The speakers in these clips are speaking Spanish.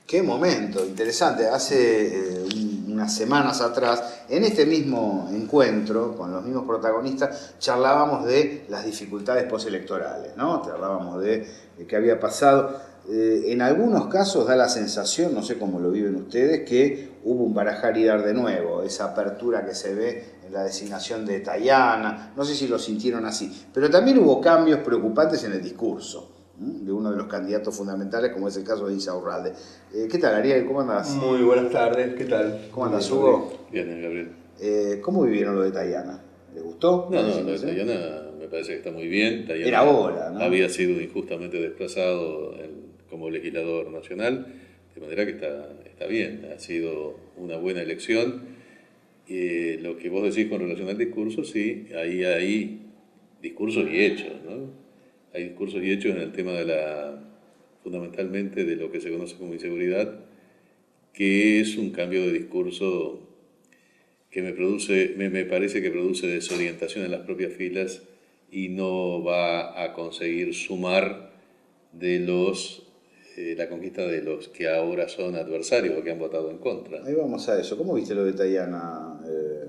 Qué momento, interesante. Hace unas semanas atrás, en este mismo encuentro, con los mismos protagonistas, charlábamos de las dificultades postelectorales, ¿no? Charlábamos de qué había pasado. En algunos casos da la sensación, no sé cómo lo viven ustedes, que hubo un barajar y dar de nuevo, esa apertura que se ve en la designación de Tayana, no sé si lo sintieron así, pero también hubo cambios preocupantes en el discurso de uno de los candidatos fundamentales, como es el caso de Insaurralde. ¿Qué tal, Ariel? ¿Cómo andás? Muy buenas tardes, ¿qué tal? ¿Cómo andás, Hugo? Bien, Gabriel. ¿Cómo vivieron lo de Tayana? ¿Les gustó? No, lo de Tayana me parece que está muy bien. Tayana era hora, ¿no? Había sido injustamente desplazado como legislador nacional, de manera que está bien. Ha sido una buena elección. Lo que vos decís con relación al discurso, sí, ahí hay discursos y hechos, ¿no? Hay discursos y hechos en el tema fundamentalmente de lo que se conoce como inseguridad, que es un cambio de discurso que me parece que produce desorientación en las propias filas y no va a conseguir sumar la conquista de los que ahora son adversarios o que han votado en contra. Ahí vamos a eso. ¿Cómo viste lo de Tayana,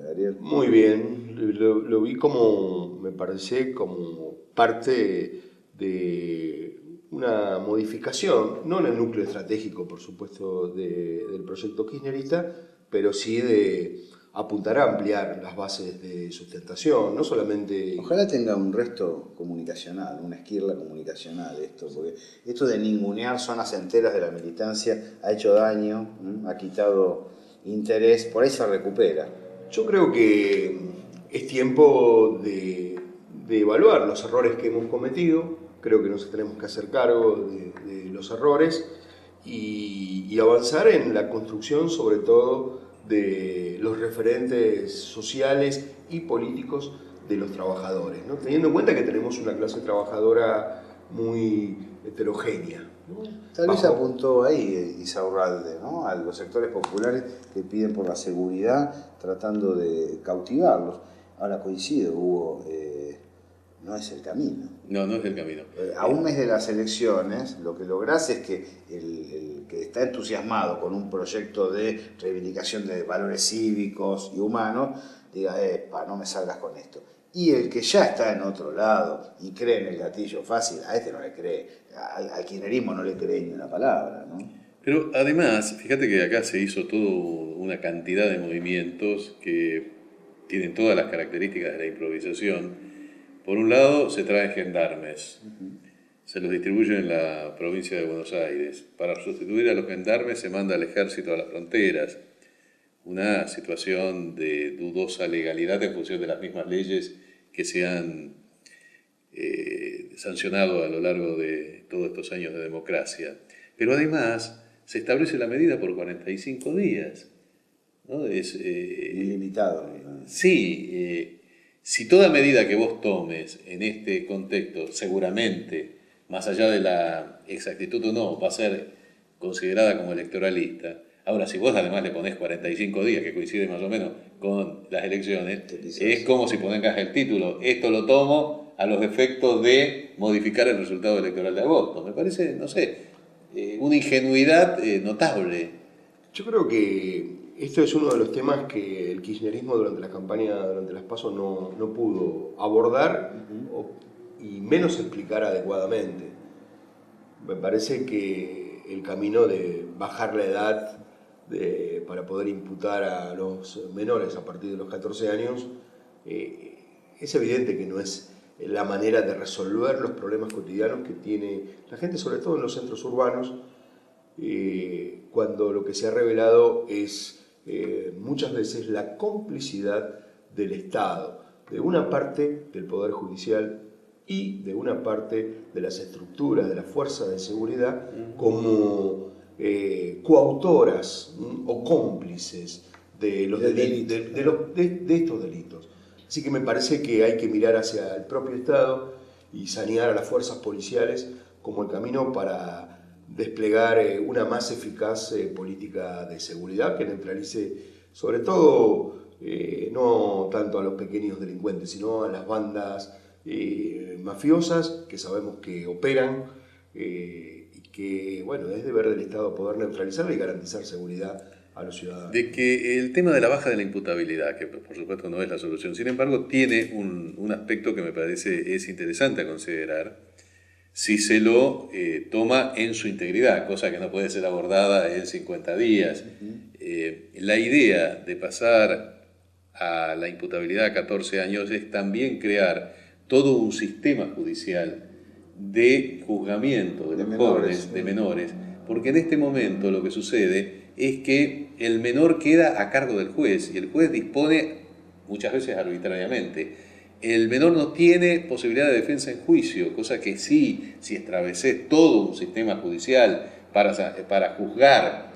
Ariel? Muy bien, lo vi como, me parece, como parte de una modificación, no en el núcleo estratégico, por supuesto, del proyecto kirchnerista, pero sí de apuntar a ampliar las bases de sustentación, no solamente... Ojalá tenga un resto comunicacional, una esquirla comunicacional esto, porque esto de ningunear zonas enteras de la militancia ha hecho daño, ha quitado interés, por ahí se recupera. Yo creo que es tiempo de evaluar los errores que hemos cometido, creo que nos tenemos que hacer cargo de los errores y avanzar en la construcción sobre todo de los referentes sociales y políticos de los trabajadores, ¿no? Teniendo en cuenta que tenemos una clase trabajadora muy heterogénea, ¿no? Tal vez apuntó ahí Insaurralde, ¿no? A los sectores populares que piden por la seguridad, tratando de cautivarlos. Ahora coincido, Hugo, no es el camino. No es el camino. A un mes de las elecciones, lo que lográs es que el que está entusiasmado con un proyecto de reivindicación de valores cívicos y humanos, diga, no me salgas con esto. Y el que ya está en otro lado y cree en el gatillo fácil, a este no le cree, al kirchnerismo no le cree ni una palabra, ¿no? Pero además, fíjate que acá se hizo toda una cantidad de movimientos que tienen todas las características de la improvisación. Por un lado, se traen gendarmes, se los distribuyen en la provincia de Buenos Aires. Para sustituir a los gendarmes se manda al ejército a las fronteras. Una situación de dudosa legalidad en función de las mismas leyes que se han sancionado a lo largo de todos estos años de democracia. Pero además se establece la medida por 45 días, ¿no? Es ilimitado. Sí, si toda medida que vos tomes en este contexto, seguramente, más allá de la exactitud o no, va a ser considerada como electoralista. Ahora, si vos además le ponés 45 días, que coincide más o menos con las elecciones, es como si pongas el título, esto lo tomo a los efectos de modificar el resultado electoral de agosto. Me parece, no sé, una ingenuidad notable. Yo creo que esto es uno de los temas que el kirchnerismo durante la campaña, durante las PASO, no pudo abordar y menos explicar adecuadamente. Me parece que el camino de bajar la edad para poder imputar a los menores a partir de los 14 años es evidente que no es la manera de resolver los problemas cotidianos que tiene la gente, sobre todo en los centros urbanos, cuando lo que se ha revelado es muchas veces la complicidad del Estado, de una parte del Poder Judicial y de una parte de las estructuras de las fuerzas de seguridad como coautoras o cómplices de estos delitos. Así que me parece que hay que mirar hacia el propio Estado y sanear a las fuerzas policiales como el camino para desplegar una más eficaz política de seguridad que neutralice sobre todo no tanto a los pequeños delincuentes, sino a las bandas mafiosas que sabemos que operan y que, bueno, es deber del Estado poder neutralizarla y garantizar seguridad a los ciudadanos. De que el tema de la baja de la imputabilidad, que por supuesto no es la solución, sin embargo tiene un aspecto que me parece es interesante a considerar si se lo toma en su integridad, cosa que no puede ser abordada en 50 días. La idea de pasar a la imputabilidad a 14 años es también crear todo un sistema judicial de juzgamiento de los jóvenes, de menores, porque en este momento lo que sucede es que el menor queda a cargo del juez y el juez dispone muchas veces arbitrariamente. El menor no tiene posibilidad de defensa en juicio, cosa que sí, si estableces todo un sistema judicial para juzgar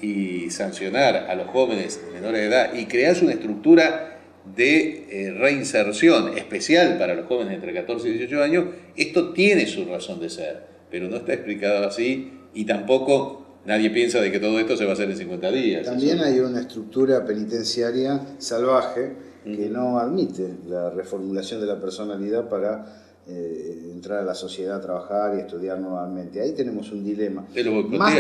y sancionar a los jóvenes menores de edad y creas una estructura de reinserción especial para los jóvenes entre 14 y 18 años, esto tiene su razón de ser, pero no está explicado así y tampoco nadie piensa de que todo esto se va a hacer en 50 días. También hay una estructura penitenciaria salvaje que no admite la reformulación de la personalidad para entrar a la sociedad a trabajar y estudiar nuevamente. Ahí tenemos un dilema. Más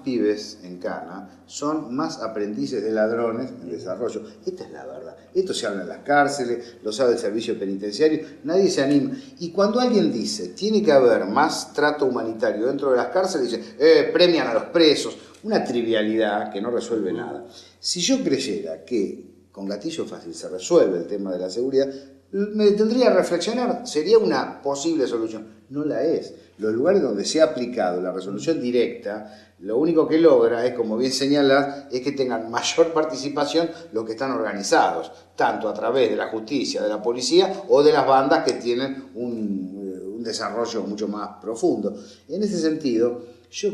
pibes en cana son más aprendices de ladrones en desarrollo. Esta es la verdad. Esto se habla en las cárceles, lo sabe el servicio penitenciario, nadie se anima. Y cuando alguien dice, tiene que haber más trato humanitario dentro de las cárceles, dice, premian a los presos. Una trivialidad que no resuelve nada. Si yo creyera que con gatillo fácil se resuelve el tema de la seguridad, me tendría que reflexionar, sería una posible solución. No la es. Los lugares donde se ha aplicado la resolución directa, lo único que logra es, como bien señalás, es que tengan mayor participación los que están organizados, tanto a través de la justicia, de la policía o de las bandas que tienen un desarrollo mucho más profundo. En ese sentido, yo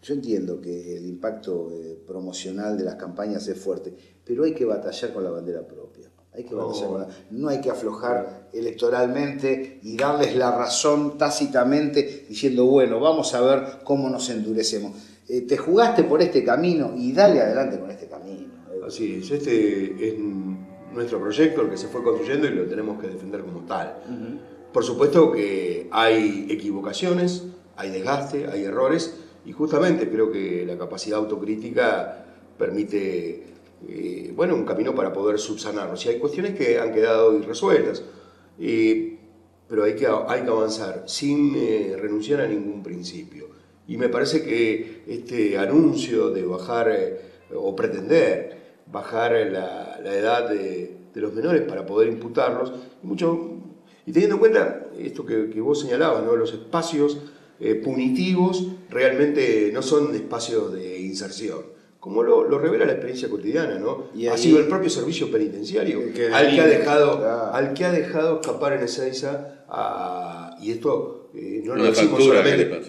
entiendo que el impacto promocional de las campañas es fuerte, pero hay que batallar con la bandera propia. No hay que aflojar electoralmente y darles la razón tácitamente diciendo, bueno, vamos a ver cómo nos endurecemos. Te jugaste por este camino y dale adelante con este camino. Así es, este es nuestro proyecto, el que se fue construyendo y lo tenemos que defender como tal. Por supuesto que hay equivocaciones, hay desgaste, hay errores y justamente creo que la capacidad autocrítica permite un camino para poder subsanarlos. Y hay cuestiones que han quedado irresueltas, pero hay que avanzar sin renunciar a ningún principio. Y me parece que este anuncio de bajar o pretender bajar la edad de los menores para poder imputarlos, y teniendo en cuenta esto que vos señalabas, ¿no? Los espacios punitivos realmente no son espacios de inserción. Como lo revela la experiencia cotidiana, ¿no? Ha sido el propio servicio penitenciario al que ha dejado escapar en Ezeiza y esto no lo decimos solamente,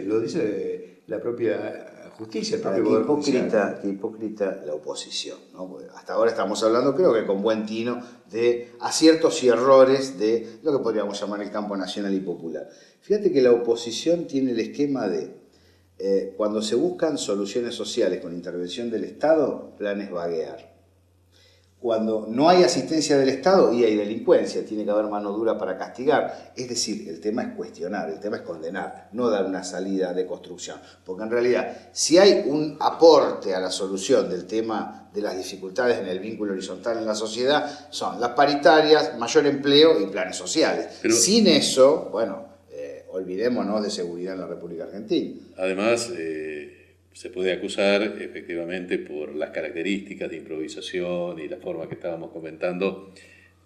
lo dice la propia justicia, el propio Poder Judicial. Qué hipócrita la oposición, ¿no? Porque hasta ahora estamos hablando, creo que con buen tino, de aciertos y errores de lo que podríamos llamar el campo nacional y popular. Fíjate que la oposición tiene el esquema de cuando se buscan soluciones sociales con intervención del Estado, planes vaguear. Cuando no hay asistencia del Estado y hay delincuencia, tiene que haber mano dura para castigar. Es decir, el tema es cuestionar, el tema es condenar, no dar una salida de construcción. Porque en realidad, si hay un aporte a la solución del tema de las dificultades en el vínculo horizontal en la sociedad, son las paritarias, mayor empleo y planes sociales. Pero sin eso, olvidémonos de seguridad en la República Argentina. Además, se puede acusar efectivamente por las características de improvisación y la forma que estábamos comentando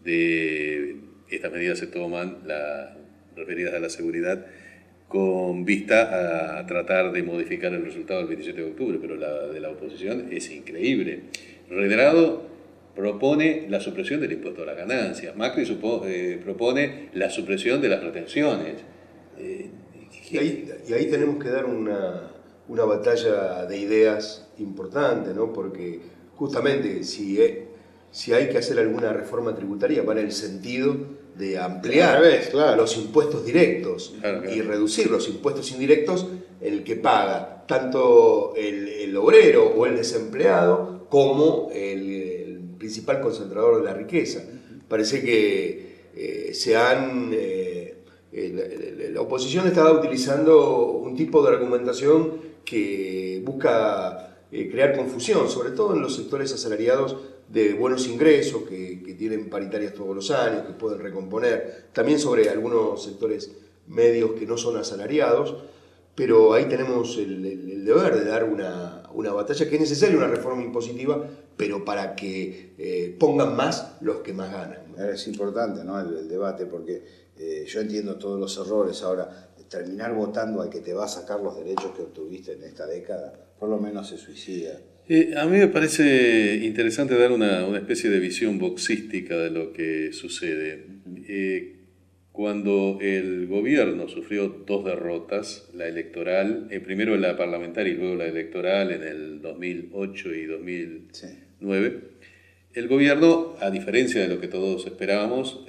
de estas medidas se toman, referidas a la seguridad, con vista a tratar de modificar el resultado del 27 de octubre, pero la de la oposición es increíble. Redrado propone la supresión del impuesto a las ganancias, Macri propone la supresión de las retenciones. Y ahí tenemos que dar una batalla de ideas importante, ¿no? Porque justamente si hay que hacer alguna reforma tributaria va en el sentido de ampliar los impuestos directos y reducir los impuestos indirectos en el que paga tanto el obrero o el desempleado como el principal concentrador de la riqueza. Parece que se han la oposición estaba utilizando un tipo de argumentación que busca crear confusión, sobre todo en los sectores asalariados de buenos ingresos, que tienen paritarias todos los años, que pueden recomponer, también sobre algunos sectores medios que no son asalariados, pero ahí tenemos el deber de dar una batalla, que es necesaria una reforma impositiva, pero para que pongan más los que más ganan. Es importante, ¿no?, el debate, porque yo entiendo todos los errores. Ahora, terminar votando al que te va a sacar los derechos que obtuviste en esta década, por lo menos se suicida. A mí me parece interesante dar una especie de visión boxística de lo que sucede. Cuando el gobierno sufrió dos derrotas, la electoral, primero la parlamentaria y luego la electoral en el 2008 y 2009, el gobierno, a diferencia de lo que todos esperábamos,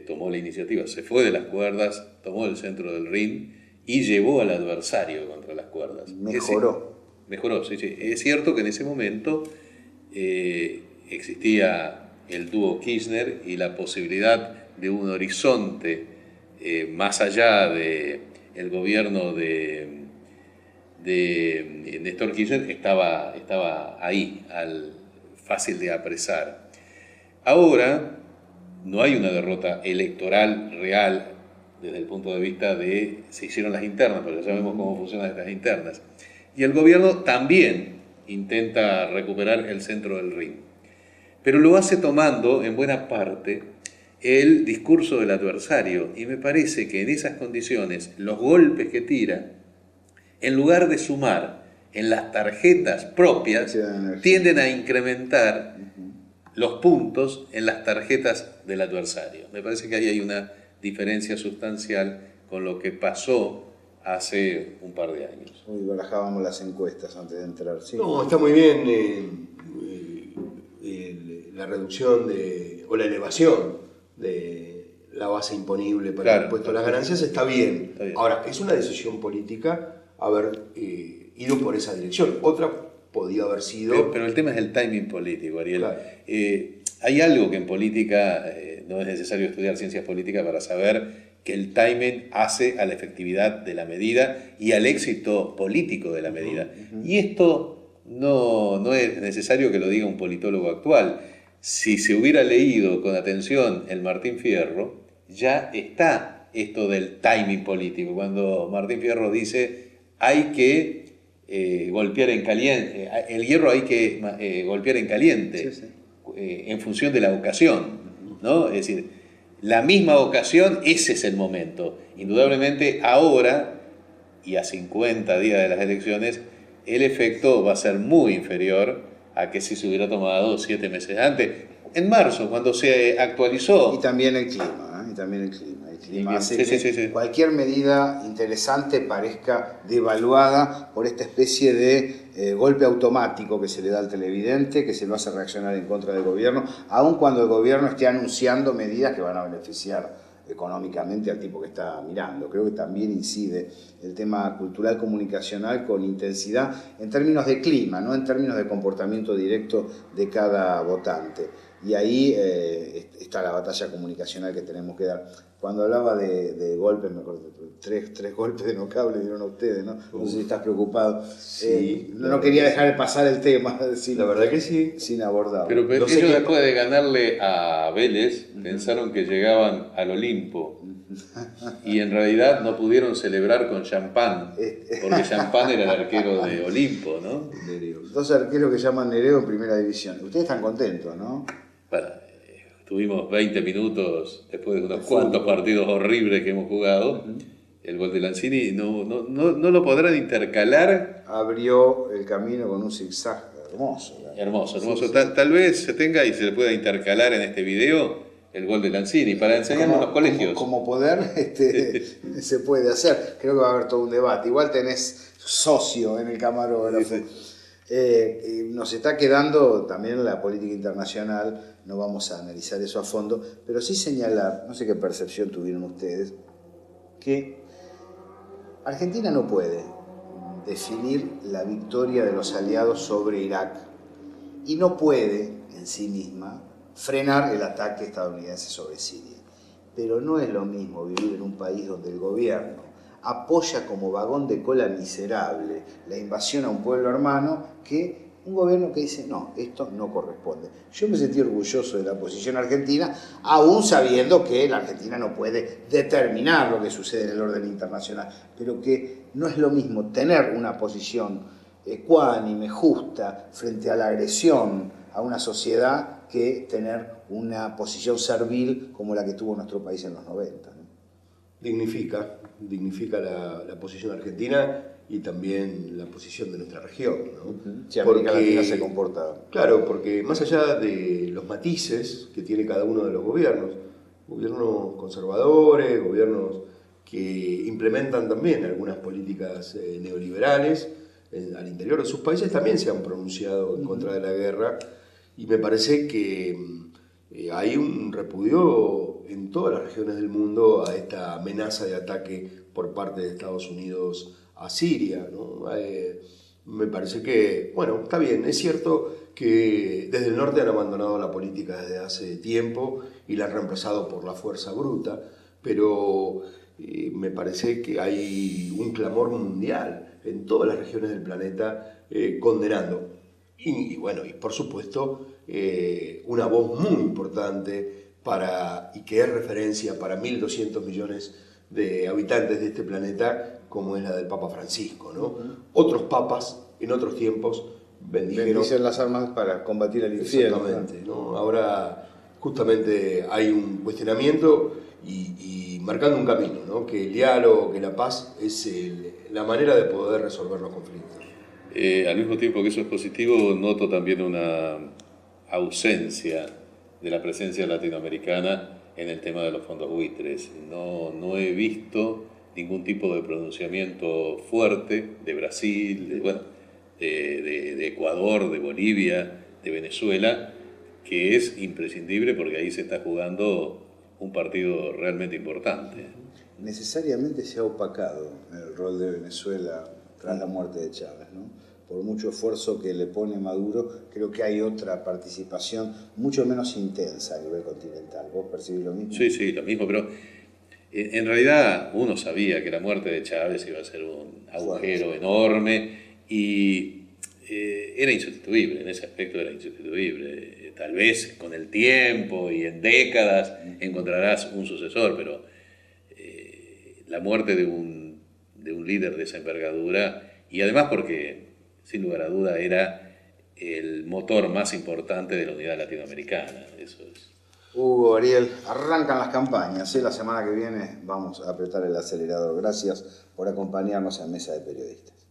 tomó la iniciativa, se fue de las cuerdas, tomó el centro del ring y llevó al adversario contra las cuerdas. Mejoró, sí. Es cierto que en ese momento existía el dúo Kirchner y la posibilidad de un horizonte más allá del gobierno de Néstor Kirchner, estaba ahí, fácil de apresar. Ahora no hay una derrota electoral real desde el punto de vista de se hicieron las internas, pero ya sabemos cómo funcionan estas internas. Y el gobierno también intenta recuperar el centro del ring, pero lo hace tomando en buena parte el discurso del adversario, y me parece que en esas condiciones los golpes que tira, en lugar de sumar en las tarjetas propias, tienden a incrementar los puntos en las tarjetas del adversario. Me parece que ahí hay una diferencia sustancial con lo que pasó hace un par de años. Hoy barajábamos las encuestas antes de entrar. ¿Sí? No, está muy bien la reducción o la elevación de la base imponible para el impuesto a las ganancias, está bien. Ahora, es una decisión política haber ido por esa dirección. Otra podía haber sido... Pero el tema es el timing político, Ariel. Claro. Hay algo que en política, no es necesario estudiar ciencias políticas para saber que el timing hace a la efectividad de la medida y al éxito político de la medida. Y esto no es necesario que lo diga un politólogo actual. Si se hubiera leído con atención el Martín Fierro, ya está esto del timing político. Cuando Martín Fierro dice hay que golpear en caliente, el hierro hay que golpear en caliente, en función de la ocasión, ¿no? Es decir, la misma ocasión, ese es el momento. Indudablemente ahora, y a 50 días de las elecciones, el efecto va a ser muy inferior a que si se hubiera tomado 7 meses antes, en marzo, cuando se actualizó. Y también el clima, El clima hace que cualquier medida interesante parezca devaluada por esta especie de golpe automático que se le da al televidente, que se lo hace reaccionar en contra del gobierno, aun cuando el gobierno esté anunciando medidas que van a beneficiar económicamente al tipo que está mirando. Creo que también incide el tema cultural comunicacional con intensidad en términos de clima, no en términos de comportamiento directo de cada votante. Y ahí está la batalla comunicacional que tenemos que dar. Cuando hablaba de golpes, me acuerdo, tres golpes de nocable dieron a ustedes, ¿no? No sé si estás preocupado. Sí, no quería dejar de pasar el tema. La verdad que sí. Sin abordarlo. Pero ellos después de ganarle a Vélez, pensaron que llegaban al Olimpo. Y en realidad no pudieron celebrar con champán, porque Champán era el arquero de Olimpo, ¿no? Dos arqueros que llaman Nereo en primera división. Ustedes están contentos, ¿no? Bueno, tuvimos 20 minutos después de unos cuantos partidos horribles que hemos jugado. El gol de Lanzini no lo podrán intercalar. Abrió el camino con un zigzag hermoso. Hermoso. Tal vez se tenga y se le pueda intercalar en este video el gol de Lanzini para enseñar en los colegios. Como poder se puede hacer. Creo que va a haber todo un debate. Igual tenés socio en el camarógrafo. Nos está quedando también la política internacional. No vamos a analizar eso a fondo, pero sí señalar, no sé qué percepción tuvieron ustedes, que Argentina no puede definir la victoria de los aliados sobre Irak y no puede en sí misma frenar el ataque estadounidense sobre Siria. pero no es lo mismo vivir en un país donde el gobierno apoya como vagón de cola miserable la invasión a un pueblo hermano que un gobierno que dice, no, esto no corresponde. Yo me sentí orgulloso de la posición argentina, aún sabiendo que la Argentina no puede determinar lo que sucede en el orden internacional, pero que no es lo mismo tener una posición ecuánime, justa, frente a la agresión a una sociedad que tener una posición servil como la que tuvo nuestro país en los 90. ¿No? Dignifica la posición argentina y también la posición de nuestra región, ¿no? Si América Latina se comporta. Claro, porque más allá de los matices que tiene cada uno de los gobiernos conservadores, gobiernos que implementan también algunas políticas neoliberales, al interior de sus países también se han pronunciado en contra de la guerra, y me parece que hay un repudio en todas las regiones del mundo a esta amenaza de ataque por parte de Estados Unidos a Siria, ¿no? Me parece que, bueno, está bien, es cierto que desde el norte han abandonado la política desde hace tiempo y la han reemplazado por la fuerza bruta, pero me parece que hay un clamor mundial en todas las regiones del planeta condenando. Y bueno, y por supuesto, una voz muy importante y que es referencia para 1.200 millones de habitantes de este planeta, como es la del Papa Francisco, ¿no? Otros papas en otros tiempos bendicen las armas para combatir el infierno. Exactamente, ¿no? Ahora justamente hay un cuestionamiento y marcando un camino, ¿no? Que el diálogo, que la paz es la manera de poder resolver los conflictos. Al mismo tiempo que eso es positivo, noto también una ausencia de la presencia latinoamericana en el tema de los fondos buitres. No he visto ningún tipo de pronunciamiento fuerte de Brasil, de Ecuador, de Bolivia, de Venezuela, que es imprescindible porque ahí se está jugando un partido realmente importante. Necesariamente se ha opacado el rol de Venezuela tras la muerte de Chávez, ¿no? Por mucho esfuerzo que le pone Maduro, creo que hay otra participación mucho menos intensa a nivel continental. ¿Vos percibís lo mismo? Sí, lo mismo, pero en realidad uno sabía que la muerte de Chávez iba a ser un agujero enorme y era insustituible, en ese aspecto era insustituible. Tal vez con el tiempo y en décadas encontrarás un sucesor, pero la muerte de un líder de esa envergadura, y además porque sin lugar a duda era el motor más importante de la unidad latinoamericana. Eso es. Hugo, Ariel, arrancan las campañas, ¿eh? La semana que viene vamos a apretar el acelerador. Gracias por acompañarnos en Mesa de Periodistas.